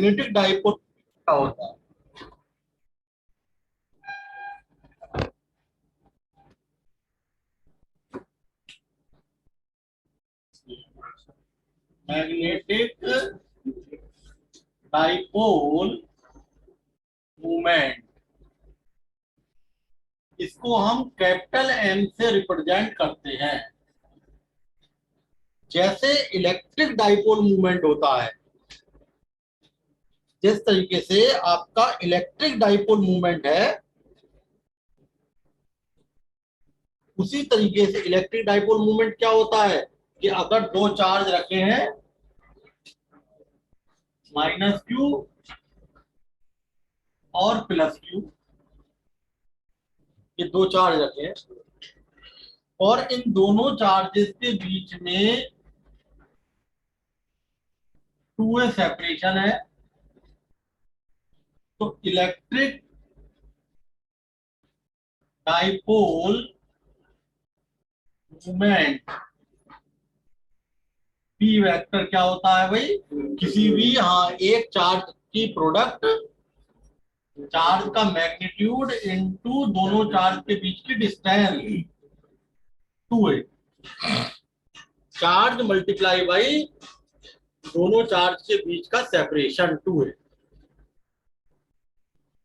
Magnetic dipole क्या होता है? मैग्नेटिक डाइपोल मूवमेंट, इसको हम कैपिटल एम से रिप्रेजेंट करते हैं। जैसे इलेक्ट्रिक डाइपोल मूवमेंट होता है, जिस तरीके से आपका इलेक्ट्रिक डाइपोल मूवमेंट है, उसी तरीके से इलेक्ट्रिक डाइपोल मूवमेंट क्या होता है कि अगर दो चार्ज रखे हैं -q और +q, ये दो चार्ज रखे हैं और इन दोनों चार्जेस के बीच में 2a सेपरेशन है, तो electric dipole movement P vector क्या होता है भाई? किसी भी एक चार्ज की प्रोडक्ट, चार्ज का मैग्नीट्यूड इनटू दोनों चार्ज के बीच की distance 2a, charge multiply by दोनों चार्ज के बीच का सेपरेशन 2a।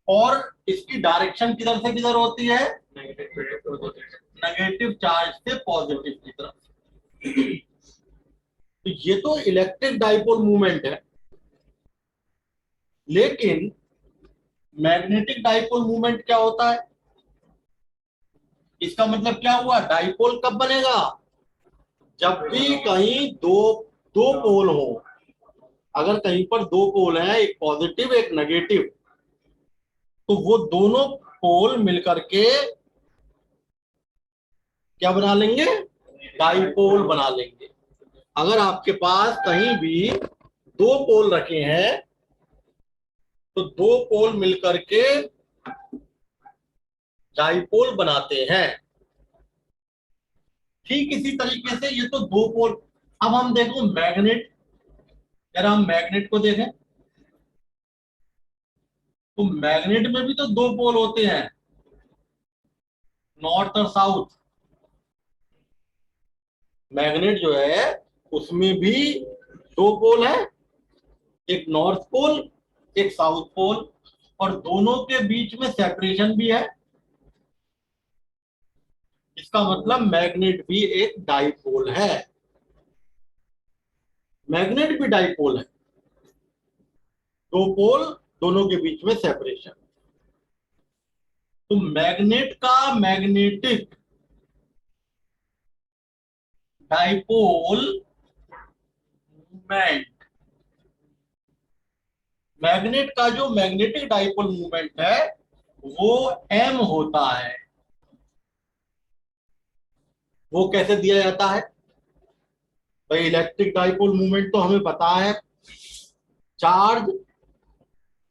और इसकी डायरेक्शन किधर से किधर होती है? नेगेटिव चार्ज से पॉजिटिव की तरफ। तो ये तो इलेक्ट्रिक डाइपोल मूवमेंट है, लेकिन मैग्नेटिक डाइपोल मूवमेंट क्या होता है? इसका मतलब क्या हुआ? डाइपोल कब बनेगा? जब भी कहीं दो दो पोल हो। अगर कहीं पर दो पोल हैं, एक पॉजिटिव एक नेगेटिव, तो वो दोनों पोल मिलकर के क्या बना लेंगे? डाइपोल बना लेंगे। अगर आपके पास कहीं भी दो पोल रखे हैं, तो दो पोल मिलकर के डाइपोल बनाते हैं। ठीक इसी तरीके से ये तो दो पोल। अब हम देखो मैग्नेट, अगर हम मैग्नेट को देखें तो मैग्नेट में भी तो दो पोल होते हैं, नॉर्थ और साउथ। मैग्नेट जो है उसमें भी दो पोल है, एक नॉर्थ पोल एक साउथ पोल, और दोनों के बीच में सेपरेशन भी है। इसका मतलब मैग्नेट भी एक डाइपोल है। मैग्नेट भी डाइपोल है, दो पोल, दोनों के बीच में सेपरेशन। तो मैग्नेट का मैग्नेटिक डाइपोल मूवमेंट, मैग्नेट का जो मैग्नेटिक डाइपोल मूवमेंट है वो m होता है। वो कैसे दिया जाता है भाई? इलेक्ट्रिक डाइपोल मूवमेंट तो हमें पता है, charge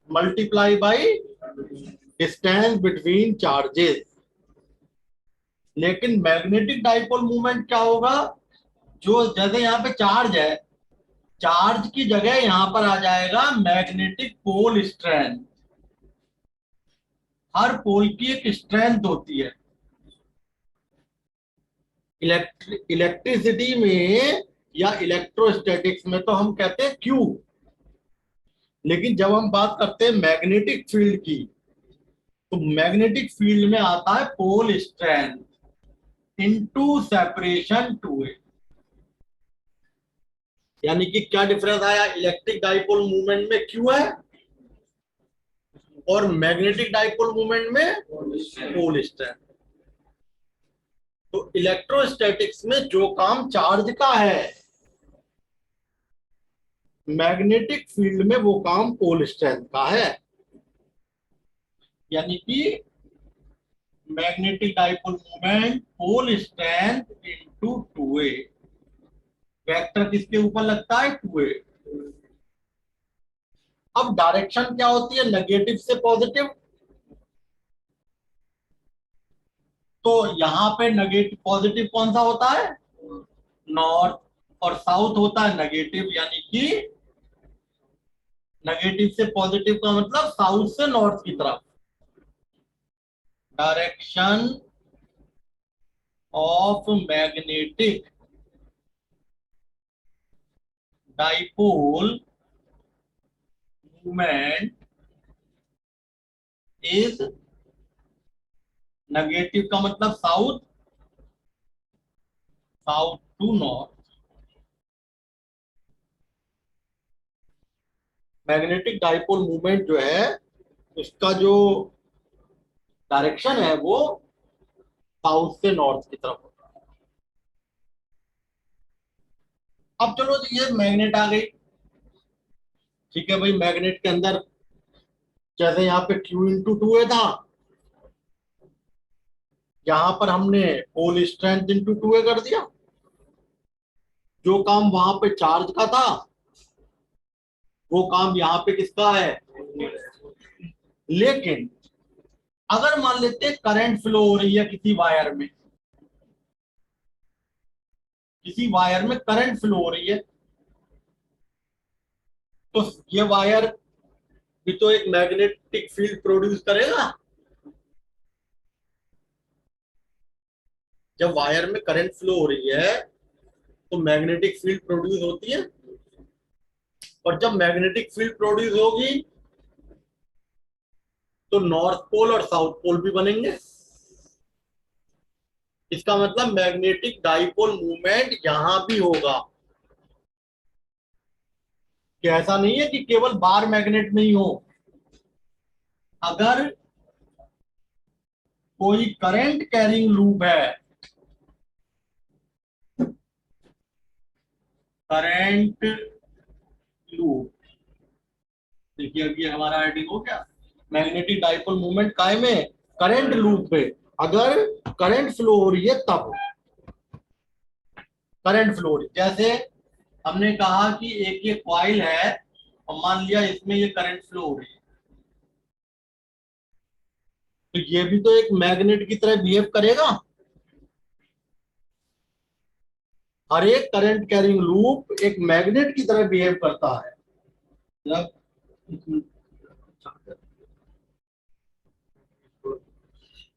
multiply by distance between charges. लेकिन मैग्नेटिक डाइपोल मूवमेंट क्या होगा? जो जैसे यहाँ पे चार्ज है, चार्ज की जगह यहां पर आ जाएगा मैग्नेटिक पोल स्ट्रेंथ। हर पोल की एक स्ट्रेंथ होती है। इलेक्ट्रिसिटी में या इलेक्ट्रोस्टैटिक्स में तो हम कहते हैं क्यू, लेकिन जब हम बात करते हैं मैग्नेटिक फील्ड की, तो मैग्नेटिक फील्ड में आता है पोल स्ट्रेंथ इनटू सेपरेशन 2a। यानी कि क्या डिफरेंस आया? इलेक्ट्रिक डाइपोल मूवमेंट में क्यू है और मैग्नेटिक डाइपोल मूवमेंट में पोल स्ट्रेंथ। तो इलेक्ट्रोस्टैटिक्स में जो काम चार्ज का है, मैग्नेटिक फील्ड में वो काम पोल स्ट्रेंथ का है। यानी कि magnetic dipole movement pole strength into 2a। Vector किसके ऊपर लगता है? 2a। अब डायरेक्शन क्या होती है नेगेटिव से पॉजिटिव? तो यहां पे नेगेटिव पॉजिटिव कौन सा होता है? नॉर्थ, और साउथ होता है नेगेटिव, यानी कि नेगेटिव से पॉजिटिव का मतलब साउथ से नॉर्थ की तरफ, direction of magnetic dipole movement is, negative का मतलब south, south to north. Magnetic dipole movement जो है उसका जो डायरेक्शन है वो साउथ से नॉर्थ की तरफ होता है। अब चलो ये मैग्नेट आ गई, ठीक है भाई, मैग्नेट के अंदर जैसे यहाँ पे Q/2 है था, यहां पर हमने पोल स्ट्रेंथ इंटू 2 कर दिया, जो काम वहां पे चार्ज का था वो काम यहाँ पे किसका है। लेकिन अगर मान लेते हैं करंट फ्लो हो रही है किसी वायर में, किसी वायर में करंट फ्लो हो रही है, तो ये वायर भी तो एक मैग्नेटिक फील्ड प्रोड्यूस करेगा। जब वायर में करंट फ्लो हो रही है तो मैग्नेटिक फील्ड प्रोड्यूस होती है, और जब मैग्नेटिक फील्ड प्रोड्यूस होगी तो नॉर्थ पोल और साउथ पोल भी बनेंगे। इसका मतलब मैग्नेटिक डाइपोल मूवमेंट यहां भी होगा, कि ऐसा नहीं है कि केवल बार मैग्नेट में ही हो। अगर कोई करंट कैरिंग लूप है, करंट लूप, देखिए अभी हमारा हेडिंग हो गया मैग्नेटिक डाइपोल मूवमेंट काहे में, करंट लूप पे। अगर करंट फ्लो हो रही है तब, करंट फ्लो हो रही, जैसे हमने कहा कि एक ये कॉइल है और मान लिया इसमें ये करंट फ्लो हो रही है, तो ये भी तो एक मैग्नेट की तरह बिहेव करेगा। हर एक करंट कैरिंग लूप एक मैग्नेट की तरह बिहेव करता है। मतलब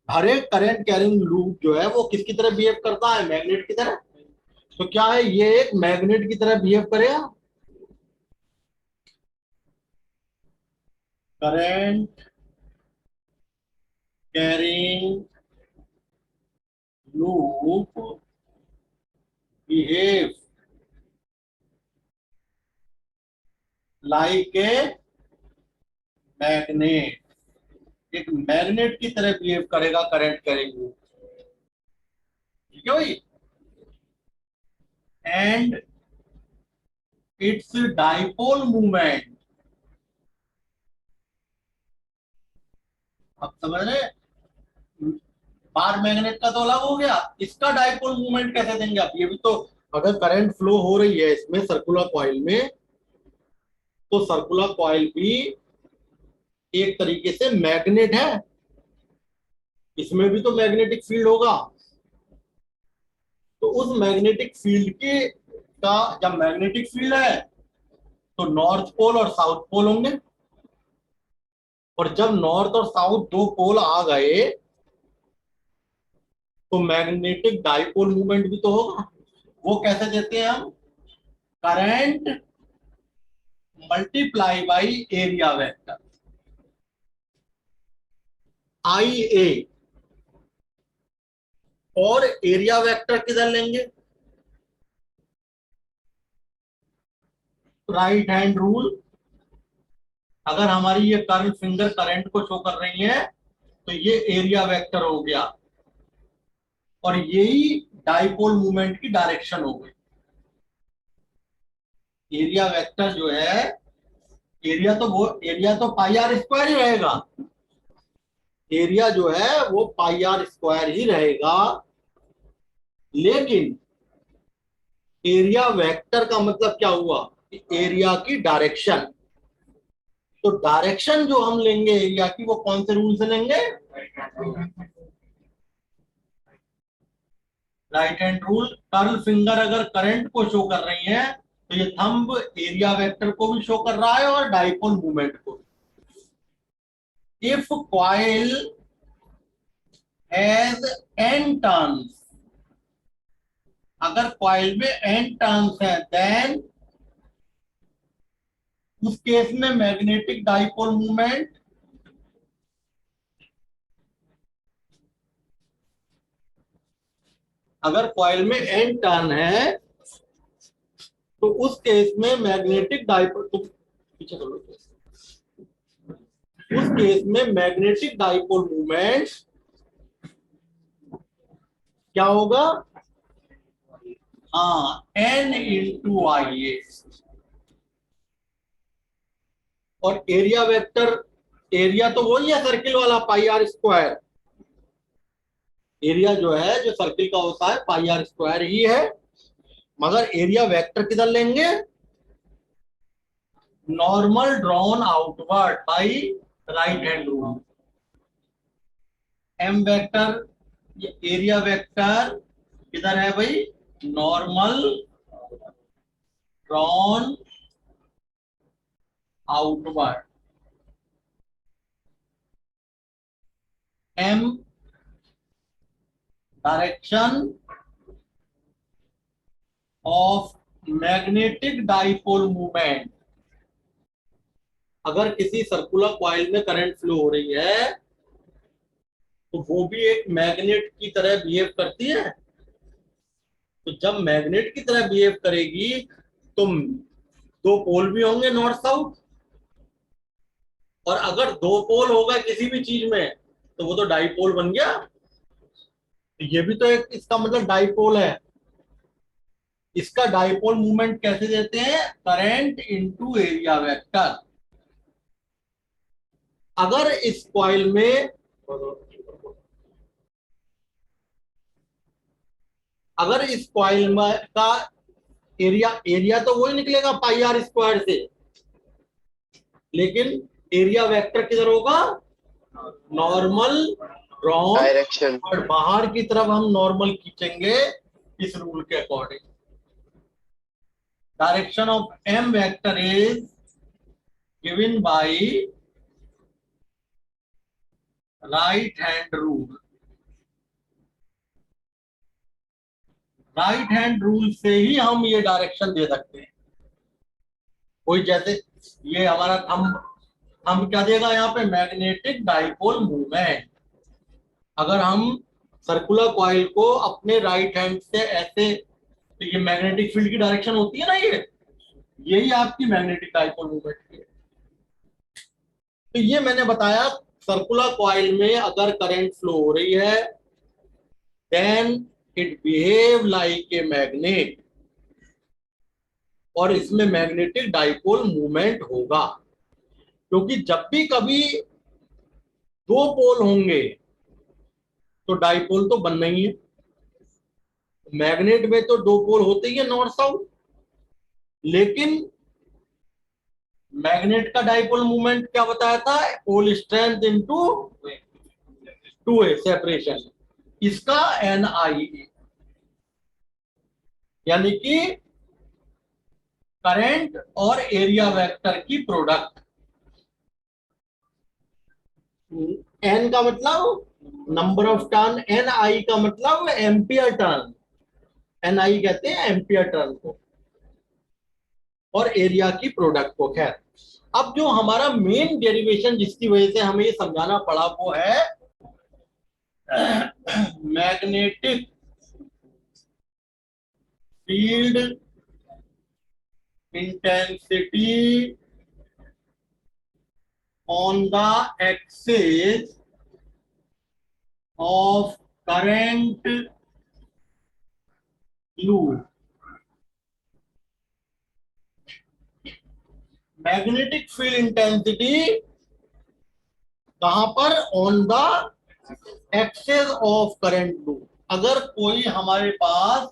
हर एक करंट कैरिंग लूप जो है वो किसकी तरह बिहेव करता है, मैग्नेट की तरह। तो क्या है, ये एक मैग्नेट की तरह बिहेव करेगा। Current carrying loop behave like a magnet, एक मैग्नेट की तरह बिहेव करेगा करंट कैरिंग लूप, ठीक है भाई। एंड इट्स डाइपोल मूवमेंट, अब समझ रहे हैं? बार मैग्नेट का तो अलग हो गया, इसका डाइपोल मूवमेंट कैसे देंगे आप, ये भी तो, अगर करंट फ्लो हो रही है इसमें सर्कुलर कॉइल में, तो सर्कुलर कॉइल भी एक तरीके से मैग्नेट है, इसमें भी तो मैग्नेटिक फील्ड होगा। तो उस मैग्नेटिक फील्ड के का, जब मैग्नेटिक फील्ड है तो नॉर्थ पोल और साउथ पोल होंगे, और जब नॉर्थ और साउथ दो पोल आ गए तो मैग्नेटिक डाइपोल मूवमेंट भी तो होगा। वो कैसे देते हैं हम, current multiply by area vector, I A. और एरिया वेक्टर किधर लेंगे, राइट हैंड रूल। अगर हमारी ये कर्ल फिंगर करंट को शो कर रही है तो ये एरिया वेक्टर हो गया, और यही डाइपोल मूवमेंट की डायरेक्शन हो गई। एरिया वेक्टर जो है, एरिया तो पाई आर स्क्वायर ही रहेगा, एरिया जो है वो पाई आर स्क्वायर ही रहेगा। लेकिन एरिया वेक्टर का मतलब क्या हुआ, एरिया की डायरेक्शन। तो डायरेक्शन जो हम लेंगे एरिया की, वो कौन से रूल से लेंगे, right hand rule. Curl finger अगर करंट को शो कर रही है तो ये थंब एरिया वेक्टर को भी शो कर रहा है और डाइपोल मूवमेंट को। If coil has n turns, अगर कॉइल में n टर्न्स है, देन उस केस में मैग्नेटिक डाइपोल मूवमेंट अगर कॉइल में n टर्न है तो उस केस में मैग्नेटिक डाइपोल, तो पीछे कर लो, उस केस में मैग्नेटिक डाइपोल मूवमेंट क्या होगा? हाँ, n इंटू आई ए। और एरिया वेक्टर, एरिया तो वही है सर्किल वाला, पाई आर स्क्वायर। एरिया जो है जो सर्किल का होता है पाई आर स्क्वायर ही है, मगर एरिया वेक्टर किधर लेंगे? Normal drawn outward by right hand rule. M vector, ये एरिया वेक्टर किधर है भाई? Normal drawn outward. M direction of magnetic dipole movement. अगर किसी सर्कुलर कॉइल में करंट फ्लो हो रही है तो वो भी एक मैग्नेट की तरह बिहेव करती है। तो जब मैग्नेट की तरह बिहेव करेगी तो दो पोल भी होंगे नॉर्थ साउथ, और अगर दो पोल होगा किसी भी चीज में तो वो तो डाइपोल बन गया। तो ये भी तो एक इसका मतलब डाइपोल है। इसका डाइपोल मूवमेंट कैसे देते हैं? Current into area vector. अगर इस कॉइल में, अगर इस कॉइल में का एरिया, एरिया तो वही निकलेगा पाई आर स्क्वायर से, लेकिन एरिया वेक्टर किधर होगा? Normal drawn, direction. और बाहर की तरफ हम नॉर्मल खींचेंगे इस रूल के according. Direction of M vector is given by right hand rule. Right hand rule से ही हम ये डायरेक्शन दे सकते हैं। कोई जैसे ये हमारा हम क्या देगा यहाँ पे? Magnetic dipole movement. अगर हम सर्कुलर कॉइल को अपने राइट हैंड से ऐसे, तो ये मैग्नेटिक फील्ड की डायरेक्शन होती है ना, ये यही आपकी मैग्नेटिक डाइपोल मूवमेंट है। तो ये मैंने बताया, सर्कुलर कॉइल में अगर करंट फ्लो हो रही है then it behave like a magnet, और इसमें मैग्नेटिक डाइपोल मूवमेंट होगा। क्योंकि जब भी कभी दो पोल होंगे तो डाइपोल तो बनना ही है। मैग्नेट में तो दो पोल होते ही है नॉर्थ साउथ, लेकिन मैग्नेट का डाइपोल मूवमेंट क्या बताया था? Pole strength into two a separation, इसका एन आई, यानी कि करंट और एरिया वेक्टर की प्रोडक्ट। एन का मतलब number of turn, N I का मतलब एम्पियर टर्न, एन आई कहते हैं एम्पियर टर्न को, और एरिया की प्रोडक्ट को। खैर, अब जो हमारा मेन डेरिवेशन जिसकी वजह से हमें ये समझाना पड़ा वो है magnetic field intensity on the axis of current loop. Magnetic field intensity कहां पर? On the axis of current loop. अगर कोई हमारे पास,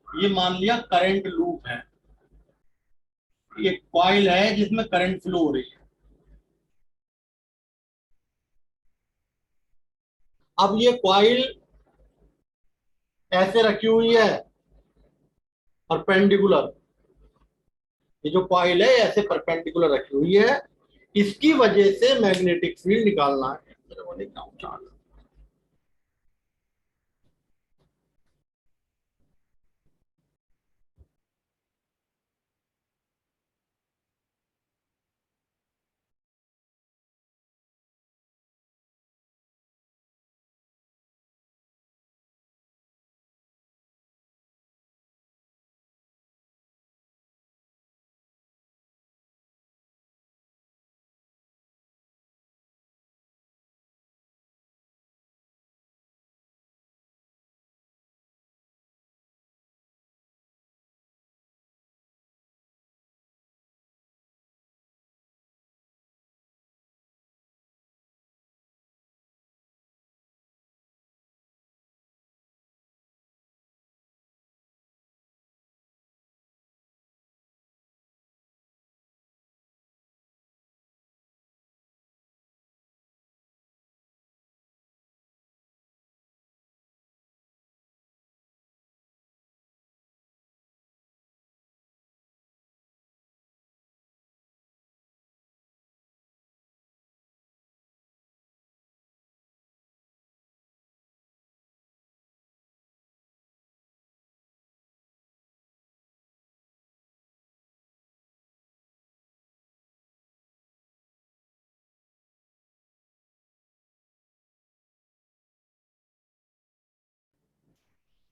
ये मान लिया करंट लूप है, एक कॉइल है जिसमें करंट फ्लो हो रही है। अब ये कॉइल ऐसे रखी हुई है परपेंडिकुलर, ये जो कॉइल है ऐसे परपेंडिकुलर रखी हुई है, इसकी वजह से मैग्नेटिक फील्ड निकालना है।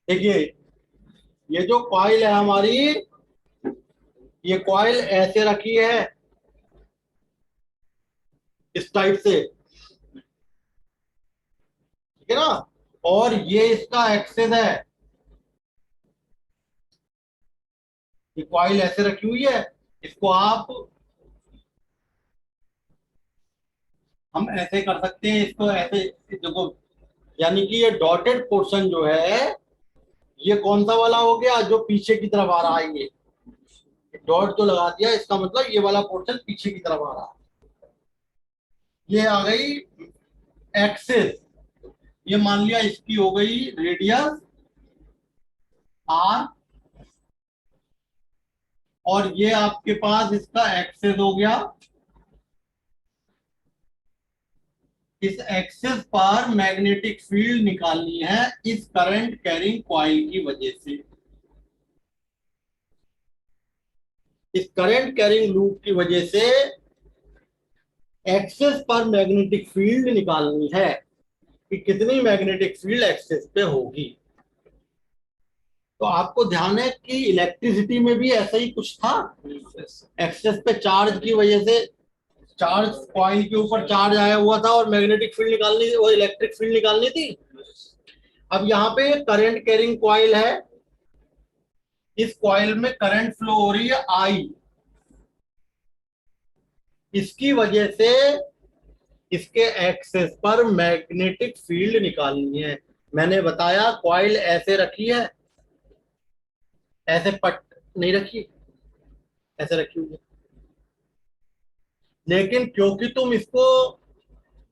देखिए, ये जो कॉइल है हमारी, ये कॉइल ऐसे रखी है इस टाइप से, ठीक है ना, और ये इसका एक्सेस है। ये कॉइल ऐसे रखी हुई है, इसको आप, हम ऐसे कर सकते हैं इसको ऐसे, देखो, यानी कि ये डॉटेड पोर्शन जो है, ये कौन सा वाला हो गया जो पीछे की तरफ आ रहा है, ये डॉट जो लगा दिया, इसका मतलब ये वाला पोर्शन पीछे की तरफ आ रहा है। ये आ गई एक्सिस, ये मान लिया इसकी हो गई रेडियस आर, और ये आपके पास इसका एक्सेस हो गया। इस एक्सेस पर मैग्नेटिक फील्ड निकालनी है इस करंट कैरिंग कॉइल की वजह से। इस करंट कैरिंग लूप की वजह से एक्सेस पर मैग्नेटिक फील्ड निकालनी है कि कितनी मैग्नेटिक फील्ड एक्सेस पे होगी। तो आपको ध्यान है कि इलेक्ट्रिसिटी में भी ऐसा ही कुछ था, एक्सेस पे चार्ज की वजह से, चार्ज कॉइल के ऊपर चार्ज आया हुआ था और मैग्नेटिक फील्ड निकालनी थी, वो इलेक्ट्रिक फील्ड निकालनी थी। अब यहाँ पे करंट कैरिंग कॉइल है, इस कॉइल में करंट फ्लो हो रही है आई, इसकी वजह से इसके एक्सेस पर मैग्नेटिक फील्ड निकालनी है। मैंने बताया कॉइल ऐसे रखी है, ऐसे पट नहीं रखी, ऐसे रखी हुई है, लेकिन क्योंकि तुम इसको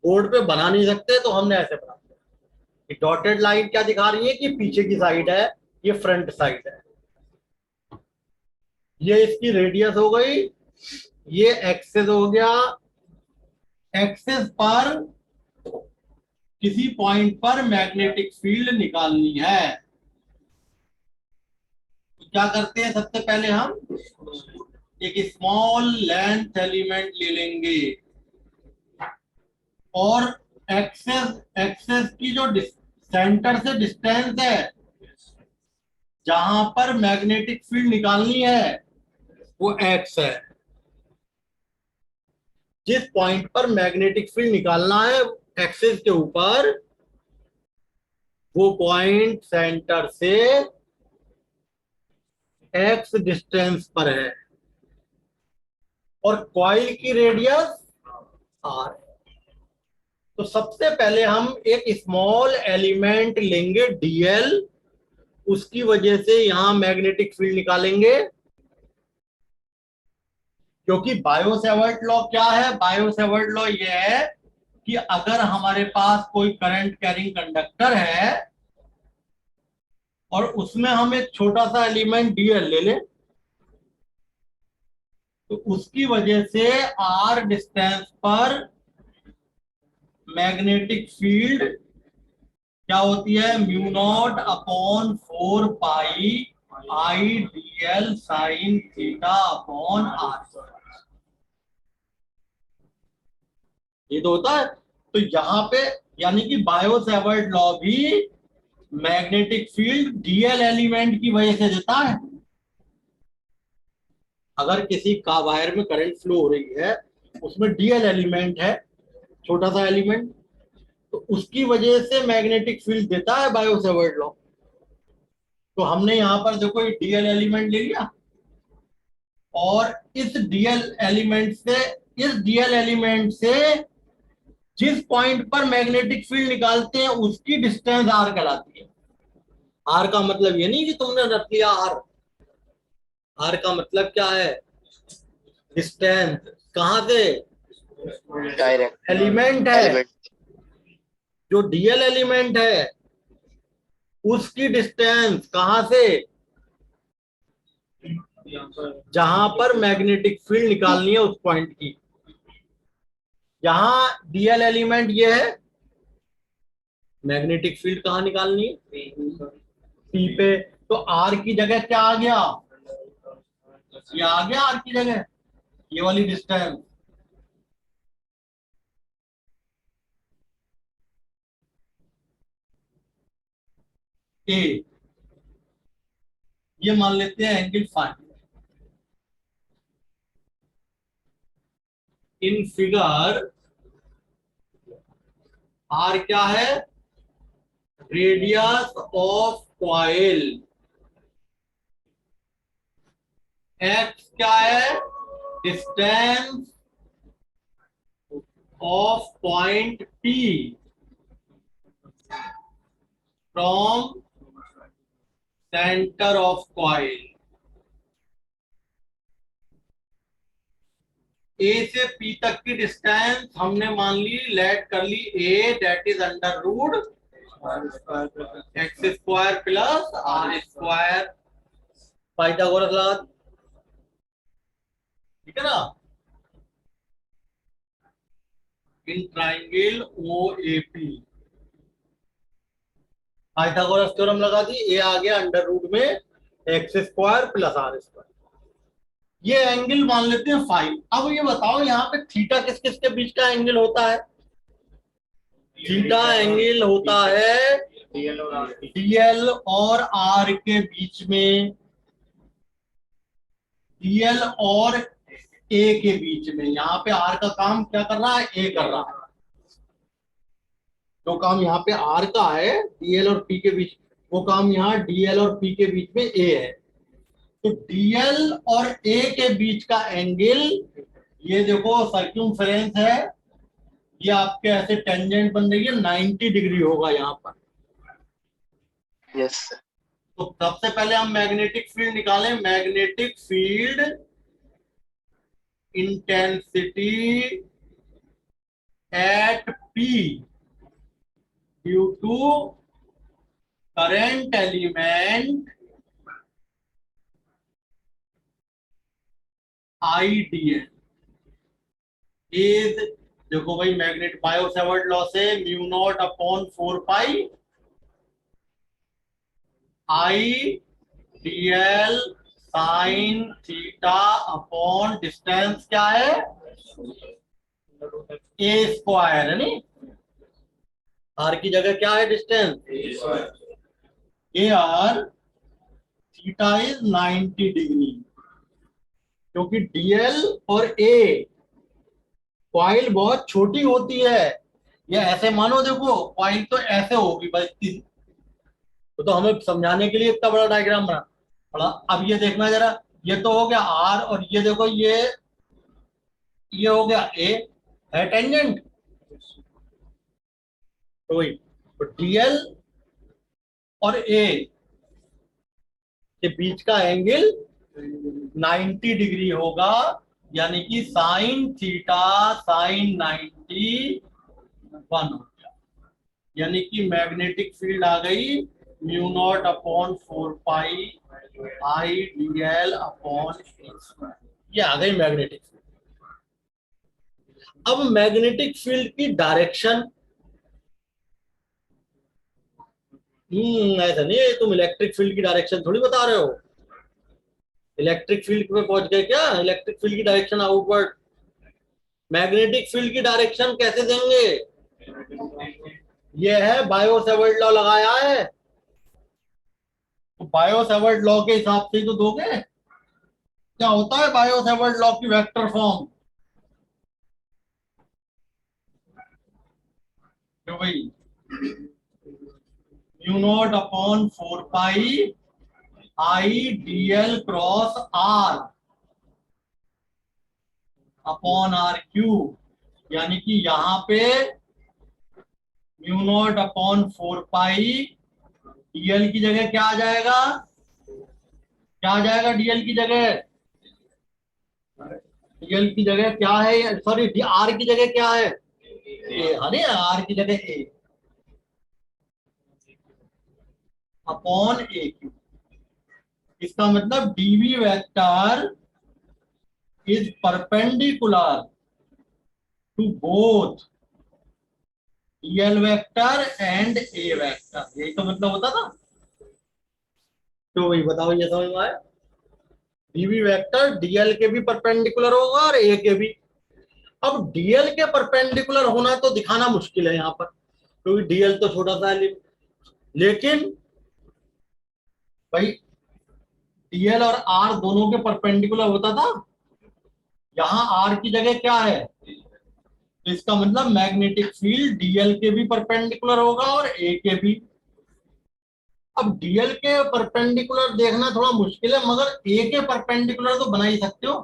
बोर्ड पे बना नहीं सकते तो हमने ऐसे बना दिया। डॉटेड लाइन क्या दिखा रही है कि पीछे की साइड है, ये फ्रंट साइड है। ये इसकी रेडियस हो गई, ये एक्सेस हो गया। एक्सेस पर किसी पॉइंट पर मैग्नेटिक फील्ड निकालनी है, तो क्या करते हैं, सबसे पहले हम एक स्मॉल लेंथ एलिमेंट ले लेंगे, और एक्सेस एक्सेस की जो सेंटर से डिस्टेंस है, जहां पर मैग्नेटिक फील्ड निकालनी है, वो एक्स है। जिस पॉइंट पर मैग्नेटिक फील्ड निकालना है एक्सिस के ऊपर, वो पॉइंट सेंटर से एक्स डिस्टेंस पर है, और कॉइल की रेडियस आर। तो सबसे पहले हम एक स्मॉल एलिमेंट लेंगे डीएल, उसकी वजह से यहां मैग्नेटिक फील्ड निकालेंगे। क्योंकि बायो सेवर्ट लॉ क्या है, बायो सेवर्ट लॉ ये है कि अगर हमारे पास कोई करंट कैरिंग कंडक्टर है और उसमें हम एक छोटा सा एलिमेंट डीएल ले लें, तो उसकी वजह से आर डिस्टेंस पर मैग्नेटिक फील्ड क्या होती है, mu naught upon 4 pi I D L sine theta upon R. ये तो होता है। तो यहां पे यानी कि बायो सेवर्ट लॉ भी मैग्नेटिक फील्ड डीएल एलिमेंट की वजह से देता है। अगर किसी का वायर में करंट फ्लो हो रही है, उसमें डीएल एलिमेंट है, छोटा सा एलिमेंट, तो उसकी वजह से मैग्नेटिक फील्ड देता है बायो सेवर्ट लॉ। तो हमने यहां पर देखो डीएल एलिमेंट ले लिया, और इस डीएल एलिमेंट से जिस पॉइंट पर मैग्नेटिक फील्ड निकालते हैं उसकी डिस्टेंस आर कहलाती है। आर का मतलब ये नहीं कि तुमने रख लिया आर। आर का मतलब क्या है, डिस्टेंस। कहां से, डायरेक्ट एलिमेंट है, एलिमेंट। जो डीएल एलिमेंट है उसकी डिस्टेंस कहां से, जहां पर मैग्नेटिक फील्ड निकालनी है उस पॉइंट की। जहां डीएल एलिमेंट ये है, मैग्नेटिक फील्ड कहां निकालनी है, पी पे। तो आर की जगह क्या आ गया, ये आ गया आर की जगह, ये वाली डिस्टेंस। ए, ये मान लेते हैं angle five. In figure R क्या है, रेडियस ऑफ कॉइल। एक्स क्या है, distance of point P from centre of coil. A से पी तक की डिस्टेंस हमने मान ली, लेट कर ली A, that is under root X square plus R square. Pythagoras लगा, ठीक है ना। In triangle O A P Pythagoras theorem लगा दी, ए आ गया अंडर रूट में X square plus R square. ये एंगल मान लेते हैं फाइव। अब ये बताओ यहाँ पे थीटा किस किस के बीच का एंगल होता है, थीटा एंगल होता है डीएल और आर के बीच में, डीएल और ए के बीच में। यहाँ पे आर का काम क्या कर रहा है, ए कर रहा है। जो काम यहाँ पे आर का है डीएल और पी के बीच, वो काम यहाँ डीएल और पी के बीच में ए है। तो डीएल और ए के बीच का एंगल, ये देखो सर्क्यूमफेरेंस है, ये आपके ऐसे टेंजेंट बन रही है, 90 डिग्री होगा यहाँ पर। यस। तो सबसे पहले हम मैग्नेटिक फील्ड निकालें। Magnetic field intensity at P due to current element I D N is, देखो भाई मैग्नेट बायो सेवर्ट लॉ से mu naught upon 4 pi I D L sine theta upon distance क्या है, ए स्क्वायर है नी। Are की जगह क्या है, distance A R, theta is 90 degree. क्योंकि डीएल और ए कॉइल बहुत छोटी होती है, या ऐसे मानो देखो कॉइल तो ऐसे होगी बस इतनी। तो हमें समझाने के लिए इतना बड़ा डायग्राम बना पड़ा। अब ये देखना जरा, ये तो हो गया आर, और ये देखो ये हो गया ए, है टेंजेंट। तो वही, तो डीएल और ए के बीच का एंगल 90 डिग्री होगा, यानी कि साइन थीटा साइन 91 हो गया। यानी कि मैग्नेटिक फील्ड आ गई mu naught upon 4 pi I D L upon A square. ये आ गई मैग्नेटिक फील्ड। अब मैग्नेटिक फील्ड की डायरेक्शन, ऐसा नहीं है, तुम इलेक्ट्रिक फील्ड की डायरेक्शन थोड़ी बता रहे हो। इलेक्ट्रिक फील्ड में पहुंच गए क्या? इलेक्ट्रिक फील्ड की डायरेक्शन आउटवर्ड। मैग्नेटिक फील्ड की डायरेक्शन कैसे देंगे? ये है बायो सेवर्ट लॉ लगाया है, तो बायो सेवर्ट लॉ के हिसाब से ही तो दोगे। क्या होता है बायो सेवर्ट लॉ की वेक्टर फॉर्म? तो भाई mu naught upon 4 pi I D L cross R upon R cube, यानी कि यहां पे mu naught upon 4 pi DL की जगह क्या आ जाएगा? क्या आ जाएगा डीएल की जगह? डीएल की जगह क्या है, सॉरी आर की जगह क्या है? ए, अरे आर की जगह ए अपॉन ए क्यूब। इसका मतलब DV vector is perpendicular to both DL vector and A vector, यही तो मतलब होता था। तो वही बताओ, ये समझ में आया? डीवी वेक्टर डीएल के भी परपेंडिकुलर होगा और ए के भी। अब डीएल के परपेंडिकुलर होना तो दिखाना मुश्किल है यहाँ पर, क्योंकि डीएल तो छोटा सा है। लेकिन भाई डीएल और आर दोनों के परपेंडिकुलर होता था, यहाँ आर की जगह क्या है, तो इसका मतलब मैग्नेटिक फील्ड डीएल के भी परपेंडिकुलर होगा और ए के भी। अब डीएल के परपेंडिकुलर देखना थोड़ा मुश्किल है, मगर ए के परपेंडिकुलर तो बना ही सकते हो।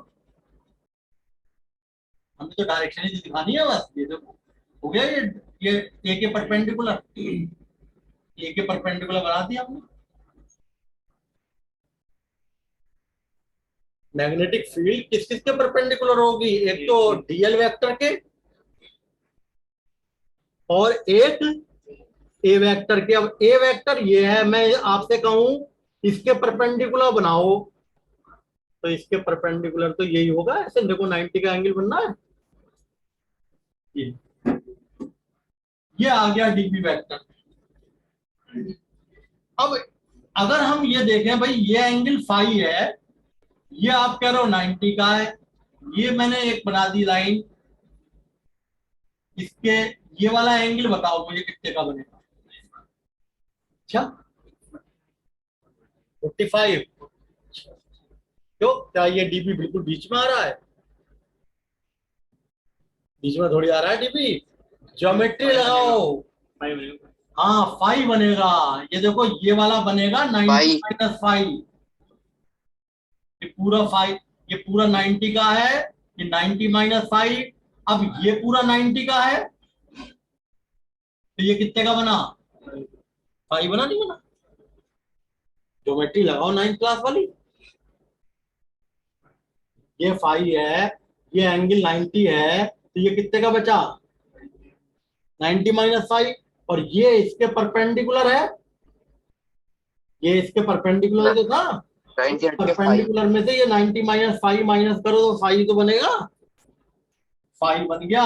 हमें तो डायरेक्शन ही दिखानी है बस। ये देखो हो गया, ये ए के परपेंडिकुलर, ए के परपेंडिकुलर बना दिया हमने। मैग्नेटिक फील्ड किस किस के परपेंडिकुलर होगी? एक तो डीएल वेक्टर के, और एक ए वेक्टर के। अब ए वेक्टर ये है, मैं आपसे कहूं इसके परपेंडिकुलर बनाओ, तो इसके परपेंडिकुलर तो यही होगा। ऐसे देखो 90 का एंगल बनना है। ये ये आ गया डीबी वेक्टर। अब अगर हम ये देखें भाई, ये एंगल फाई है, ये आप कह रहे हो 90 का है, ये मैंने एक बना दी लाइन, इसके ये वाला एंगल बताओ मुझे कितने का बनेगा? अच्छा 45। क्यों, क्या ये डीबी बिल्कुल बीच में आ रहा है? बीच में थोड़ी आ रहा है डीबी। ज्योमेट्री लगाओ। हाँ 5 बनेगा। ये देखो ये वाला बनेगा 90 पाई माइनस 5। ये पूरा 5, ये पूरा 90 का है, ये 90 माइनस 5। अब ये पूरा 90 का है, तो ये कितने का बना? 5 बना, नहीं बना? ज्योमेट्री लगाओ 9th क्लास वाली। ये 5 है, ये एंगल 90 है, तो ये कितने का बचा? 90 माइनस 5। और ये इसके परपेंडिकुलर है, ये इसके परपेंडिकुलर जो था, 90 हट के 5। परपेंडिकुलर में से ये 90 माइनस 5 माइनस करो तो 5 तो बनेगा। 5 बन गया।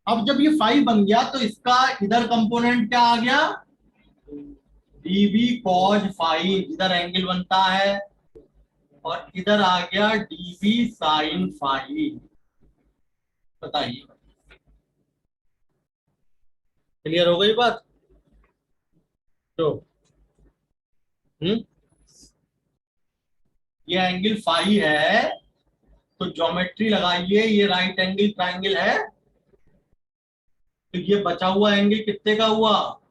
अब जब ये 5 बन गया तो इसका इधर कंपोनेंट क्या आ गया? डीबी कॉज 5, इधर एंगल बनता है, और इधर आ गया डीबी साइन 5। बताइए, क्लियर हो गई बात? तो हम्म ये एंगल 5 है, तो ज्योमेट्री लगाइए, ये राइट एंगल ट्राइंगल है, तो ये बचा हुआ एंगल कितने का हुआ?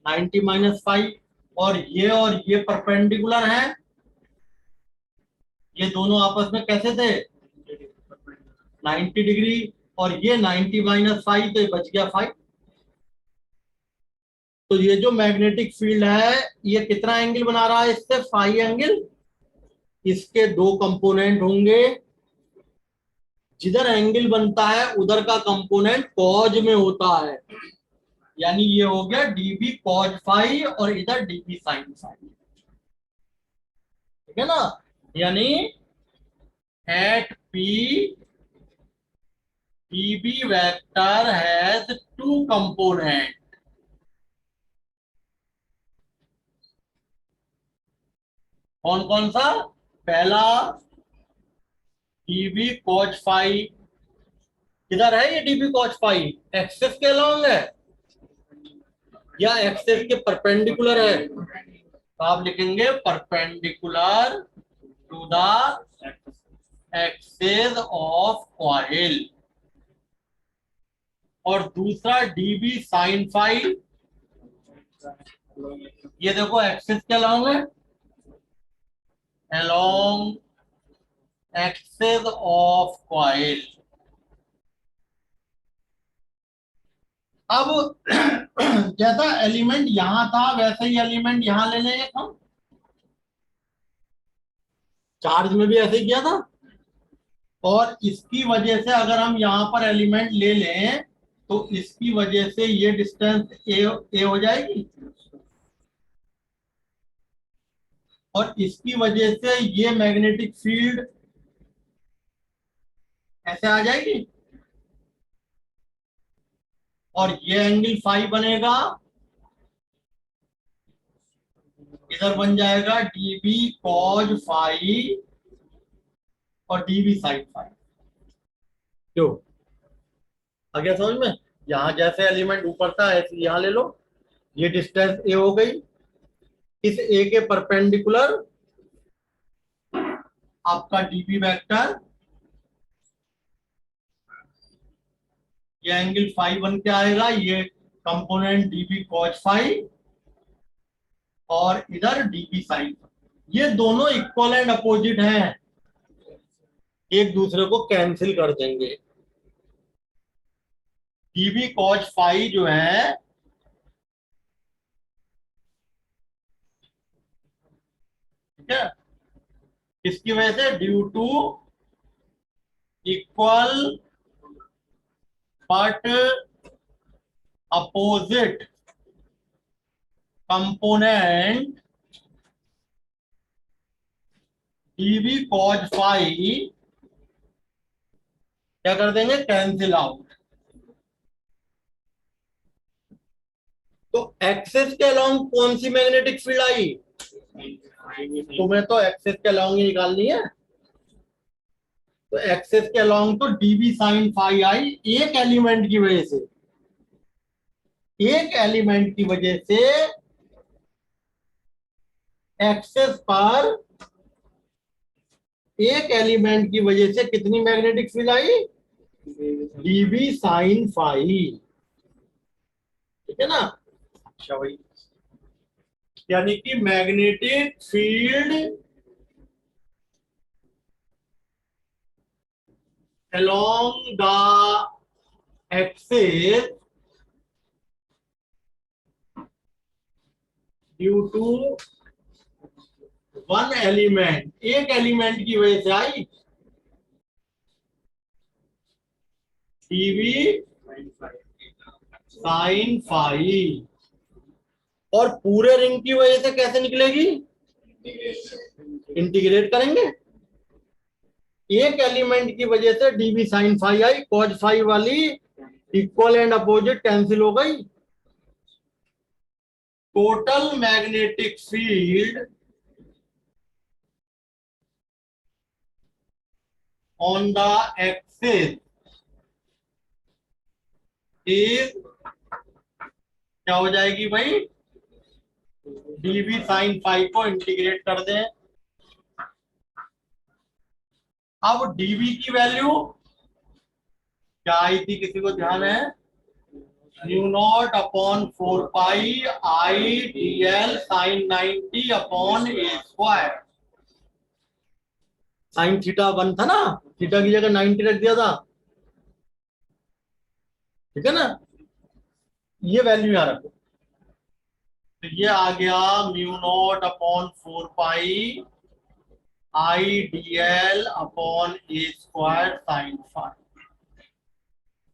90 माइनस 5। और ये परपेंडिकुलर है, ये दोनों आपस में कैसे थे? 90 डिग्री। और ये 90 माइनस 5, तो ये बच गया 5। तो ये जो मैग्नेटिक फील्ड है, ये कितना एंगल बना रहा है इससे? 5 एंगल। इसके दो कंपोनेंट होंगे, जिधर एंगल बनता है उधर का कंपोनेंट कॉज में होता है, यानी ये हो गया डीबी कॉज 5 और इधर डीबी साइन 5। ठीक है ना, यानी at P db vector has two component. कौन कौन सा? पहला db cos phi, किधर है ये db cos phi? एक्सेस के अलॉन्ग है या एक्सेस के परपेंडिकुलर है? तो आप लिखेंगे perpendicular to the axis of coil. और दूसरा db sin phi, ये देखो एक्सेस के अलॉन्ग है, along axis of coil। अब जैसा एलिमेंट यहां था वैसे ही एलिमेंट यहां ले लेंगे हम। चार्ज में भी ऐसे ही किया था, और इसकी वजह से अगर हम यहां पर एलिमेंट ले लें तो इसकी वजह से ये डिस्टेंस ए हो जाएगी, और इसकी वजह से ये मैग्नेटिक फील्ड ऐसे आ जाएगी, और ये एंगल फाई बनेगा, इधर बन जाएगा db cos फाई और db sin फाई। क्यों? आ गया समझ में? यहां जैसे एलिमेंट ऊपर था ऐसे यहां ले लो, ये डिस्टेंस ए हो गई, इस ए के परपेंडिकुलर आपका db वेक्टर, ये एंगल फाई बन के आएगा, ये कंपोनेंट db cos फाई और इधर db sin। ये दोनों इक्वल एंड अपोजिट हैं, एक दूसरे को कैंसिल कर देंगे। db cos फाई जो है ठीक है, इसकी वजह से due to equal but opposite component db cos phi क्या कर देंगे? Cancel out. तो एक्सेस के अलॉन्ग कौन सी मैग्नेटिक फील्ड आई? तुम्हें तो एक्सेस के अलॉन्ग ही निकालनी है, तो एक्सेस के अलॉन्ग तो db sin फाई आई, एक एलिमेंट की वजह से, एक एलिमेंट की वजह से एक्सेस पर एक एलिमेंट की वजह से कितनी मैग्नेटिक फील्ड आई? db sin phi. ठीक है ना? अच्छा भाई, यानी कि magnetic field along the axis due to one element, एक एलिमेंट की वजह से आई, dv sin फाई। और पूरे रिंग की वजह से कैसे निकलेगी? इंटीग्रेट करेंगे, एक एलिमेंट की वजह से db sin फाई आई, cos फाई वाली इक्वल एंड अपोजिट कैंसिल हो गई। Total magnetic field on the axis is क्या हो जाएगी भाई? db sin फाई को इंटीग्रेट कर दें। अब db की वैल्यू क्या आई थी, किसी को ध्यान है? New not upon 4 pi I dl sin 90 upon a square. Sine theta 1 था ना, थीटा की जगह 90 रख दिया था, ठीक है ना? ये वैल्यू यहां रखो, तो ये आ गया म्यू नॉट अपॉन 4 पाई आई dl अपॉन ए स्क्वायर साइन फाई।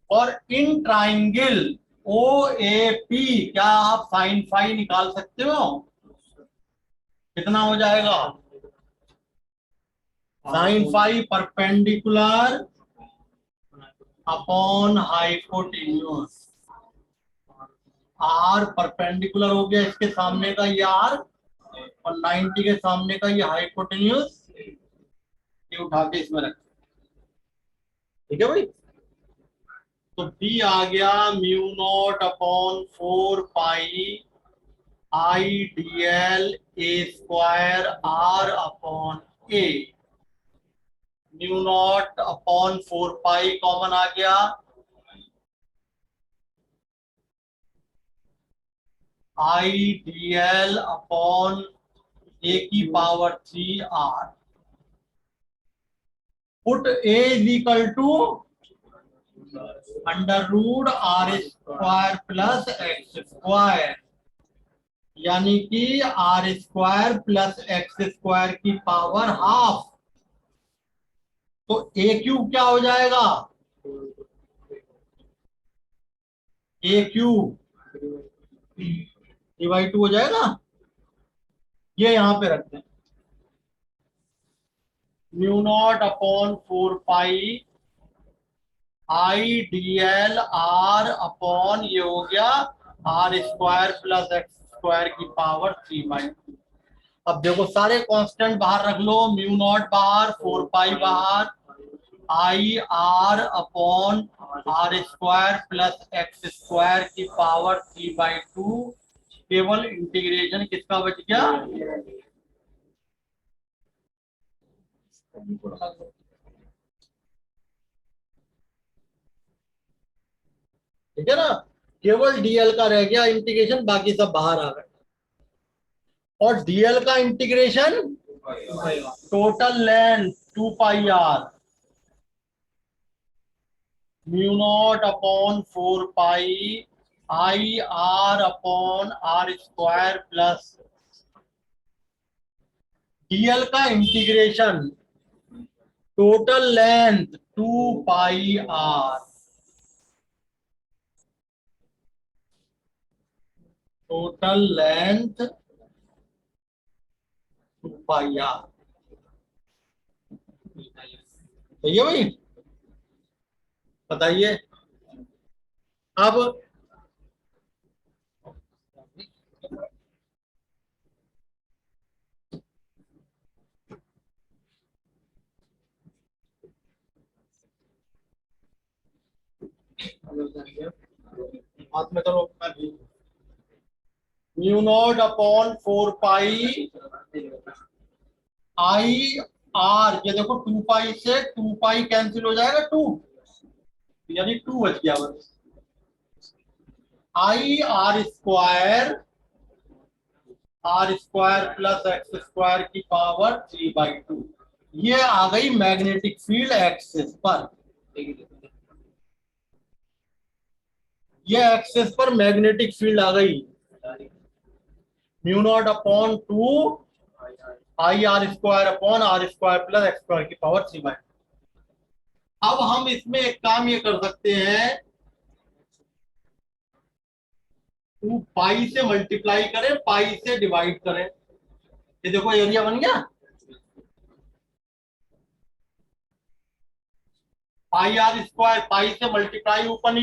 और इन ट्राइंगल ओ ए पी क्या आप साइन फाई निकाल सकते हो? कितना हो जाएगा? Sine phi perpendicular upon hypotenuse. R perpendicular हो गया इसके सामने का ये आर, और 90 के सामने का ये हाइपोटेन्यूज, ये उठा के इसमें रख। ठीक है भाई। तो बी आ गया mu naught upon 4 pi I D L A square R upon A. Mu naught upon 4 pi common आ गया, I D L upon A की power 3 R. Put A is equal to under root R square plus X square, यानी कि R square plus X square की power half. तो A cube क्या हो जाएगा, ए क्यूब डिवाइड 2 हो जाएगा। ये यहां पे रखते हैं, mu naught upon 4 pi I D L R upon ये हो गया R square plus X square की पावर 3/2। अब देखो सारे कांस्टेंट बाहर रख लो, म्यू नॉट बाहर, 4 पाई बाहर, I R upon R square plus X square की पावर 3/2। केवल इंटीग्रेशन किसका बच गया, ठीक है ना। केवल डीएल का रह गया इंटीग्रेशन, बाकी सब बाहर आ गए। और डीएल का integration total length 2 pi R, mu naught upon 4 pi I R upon R square plus DL का integration total length 2 pi R, total length 2 pi R. सही है भाई, बताइए अब। हाथ में करो, मैं भी mu naught upon 4 pi I are, ये देखो 2 पाई से 2 पाई कैंसिल हो जाएगा, 2 यानी 2 बच गया बस। आई R square plus X square की पावर 3/2। ये आ गई मैग्नेटिक फील्ड एक्सिस पर, ये एक्सिस पर मैग्नेटिक फील्ड आ गई, mu naught upon 2 I R square upon R square plus X square की पावर 3/2। अब हम इसमें एक काम ये कर सकते हैं, 2 पाई से मल्टीप्लाई करें, पाई से डिवाइड करें। ये देखो एरिया बन गया, पाई आर स्क्वायर, पाई से मल्टीप्लाई ऊपर